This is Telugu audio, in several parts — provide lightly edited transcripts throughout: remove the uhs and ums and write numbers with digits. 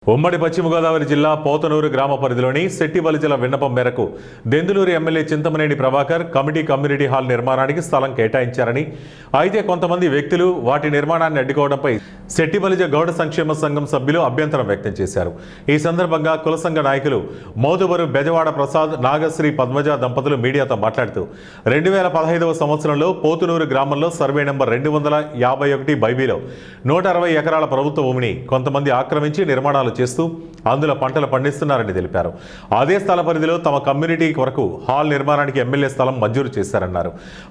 ఉమ్మడి పశ్చిమ గోదావరి జిల్లా పోతనూరు గ్రామ పరిధిలోని శెట్టిబలిజల విన్నపం మేరకు Denduluru MLA Chintamaneni Prabhakar community hall నిర్మాణానికి స్థలం కేటాయించారని, అయితే కొంతమంది వ్యక్తులు వాటి నిర్మాణాన్ని అడ్డుకోవడంపై శెట్టిబలిజ గౌడ సంక్షేమ సంఘం సభ్యులు అభ్యంతరం వ్యక్తం చేశారు. ఈ సందర్భంగా కుల సంఘ నాయకులు మోదుబరు బెజవాడ ప్రసాద్, నాగశ్రీ పద్మజ దంపతులు మీడియాతో మాట్లాడుతూ 2015వ సంవత్సరంలో పోతునూరు గ్రామంలో సర్వే నంబర్ 251 బైబీలో 160 ఎకరాల ప్రభుత్వ భూమిని కొంతమంది ఆక్రమించి నిర్మాణాలు చేస్తూ అందులో పంటలు పండిస్తున్నారని తెలిపారు. అదే స్థల పరిధిలో తమ కమ్యూనిటీ కొరకు హాల్ నిర్మాణానికి ఎమ్మెల్యే స్థలం మంజూరు చేశారన్నారు.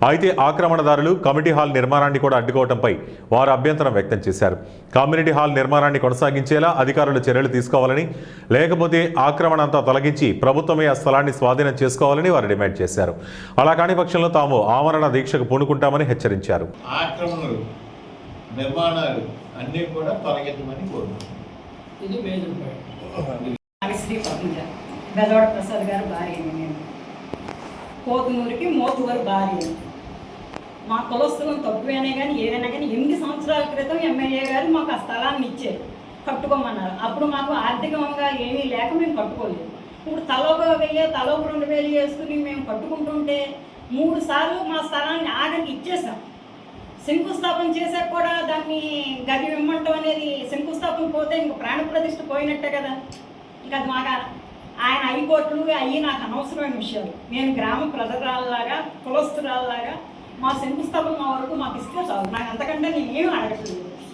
అయితే ఆక్రమణదారులు కమిటీ హాల్ నిర్మాణాన్ని కూడా అడ్డుకోవడంపై వారు అభ్యంతరం వ్యక్తం చేశారు. కమ్యూనిటీ హాల్ నిర్మాణాన్ని కొనసాగించేలా అధికారులు చర్యలు తీసుకోవాలని, లేకపోతే ఆక్రమణ అంతా తొలగించి ప్రభుత్వమే ఆ స్థలాన్ని స్వాధీనం చేసుకోవాలని వారు డిమాండ్ చేశారు. అలా కాని పక్షంలో తాము ఆమరణ దీక్షకు పూనుకుంటామని హెచ్చరించారు. నిర్మాణాలు అన్నీ కూడా తొలగించమని కోరుతున్నాను. ఇది నాగశ్రీ పద్మజ, బెజవాడ ప్రసాద్ గారు భార్య. నేను పోతునూరికి మోతుగారు భార్య. మా కులస్తులం తక్కువేనే కానీ ఏదైనా కానీ 8 సంవత్సరాల క్రితం ఎమ్మెల్యే గారు మాకు ఆ స్థలాన్ని ఇచ్చారు, కట్టుకోమన్నారు. అప్పుడు మాకు ఆర్థికంగా ఏమీ లేక మేము కట్టుకోలేదు. ఇప్పుడు తలోక 1000 తలోక 2000 వేసుకుని మేము కట్టుకుంటుంటే 3 సార్లు మా స్థలాన్ని ఆఖరికి ఇచ్చేసాం. శంకుస్థాపన చేసాక కూడా దాన్ని గది ఇమ్మంటం అనేది, శంకుస్థాపన పోతే ఇంక ప్రాణప్రతిష్ఠ పోయినట్టే కదా. ఇంకా అది మాకు ఆయన హైకోర్టులు అయ్యి నాకు అనవసరమైన విషయాలు. నేను గ్రామ ప్రజరాల్లాగా కులస్తురాల్లాగా మా శంకుస్థాపన మా వరకు మాకు ఇస్తే చాలు. నాకు అంతకంటే నేను ఏమీ అడగట్లేదు.